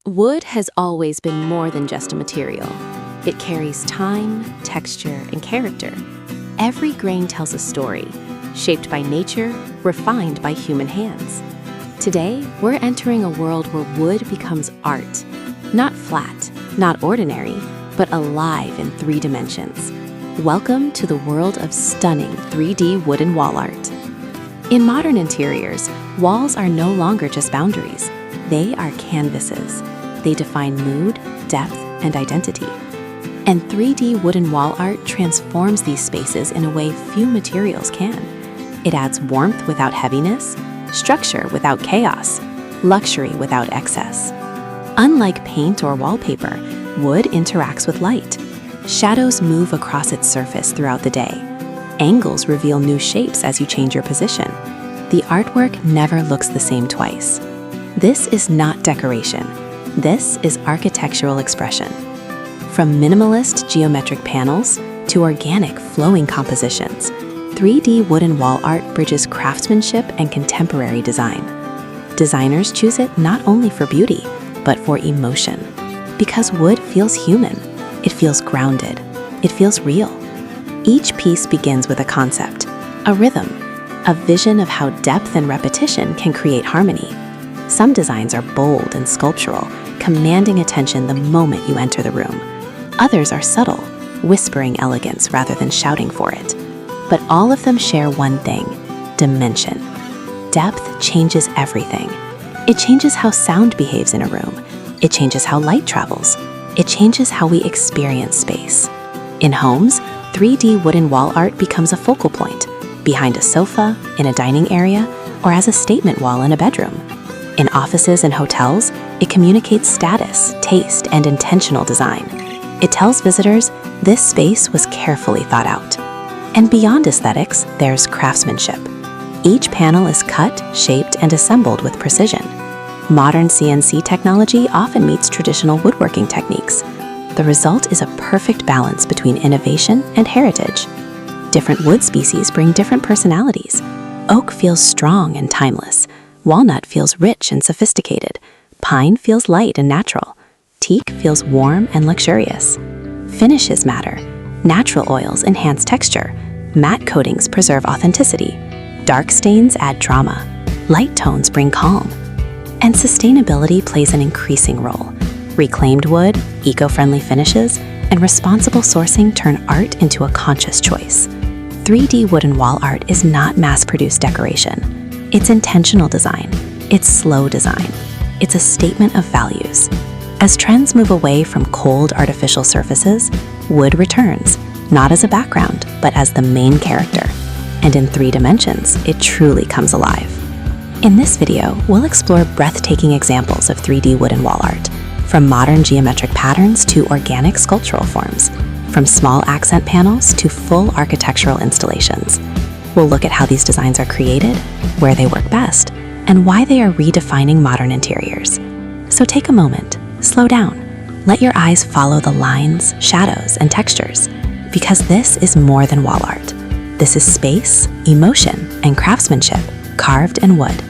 Wood has always been more than just a material. It carries time, texture, and character. Every grain tells a story, shaped by nature, refined by human hands. Today, we're entering a world where wood becomes art. Not flat, not ordinary, but alive in 3 dimensions. Welcome to the world of stunning 3D wooden wall art. In modern interiors, walls are no longer just boundaries. They are canvases. They define mood, depth, and identity. And 3D wooden wall art transforms these spaces in a way few materials can. It adds warmth without heaviness, structure without chaos, luxury without excess. Unlike paint or wallpaper, wood interacts with light. Shadows move across its surface throughout the day. Angles reveal new shapes as you change your position. The artwork never looks the same twice. This is not decoration. This is architectural expression. From minimalist geometric panels to organic flowing compositions, 3D wooden wall art bridges craftsmanship and contemporary design. Designers choose it not only for beauty, but for emotion. Because wood feels human, it feels grounded, it feels real. Each piece begins with a concept, a rhythm, a vision of how depth and repetition can create harmony. Some designs are bold and sculptural, commanding attention the moment you enter the room. Others are subtle, whispering elegance rather than shouting for it. But all of them share one thing: dimension. Depth changes everything. It changes how sound behaves in a room. It changes how light travels. It changes how we experience space. In homes, 3D wooden wall art becomes a focal point, behind a sofa, in a dining area, or as a statement wall in a bedroom. In offices and hotels, it communicates status, taste, and intentional design. It tells visitors this space was carefully thought out. And beyond aesthetics, there's craftsmanship. Each panel is cut, shaped, and assembled with precision. Modern CNC technology often meets traditional woodworking techniques. The result is a perfect balance between innovation and heritage. Different wood species bring different personalities. Oak feels strong and timeless. Walnut feels rich and sophisticated. Pine feels light and natural. Teak feels warm and luxurious. Finishes matter. Natural oils enhance texture. Matte coatings preserve authenticity. Dark stains add drama. Light tones bring calm. And sustainability plays an increasing role. Reclaimed wood, eco-friendly finishes, and responsible sourcing turn art into a conscious choice. 3D wooden wall art is not mass-produced decoration. It's intentional design. It's slow design. It's a statement of values. As trends move away from cold artificial surfaces, wood returns, not as a background, but as the main character. And in 3 dimensions, it truly comes alive. In this video, we'll explore breathtaking examples of 3D wooden wall art, from modern geometric patterns to organic sculptural forms, from small accent panels to full architectural installations. We'll look at how these designs are created, where they work best, and why they are redefining modern interiors. So take a moment, slow down, let your eyes follow the lines, shadows, and textures, because this is more than wall art. This is space, emotion, and craftsmanship carved in wood.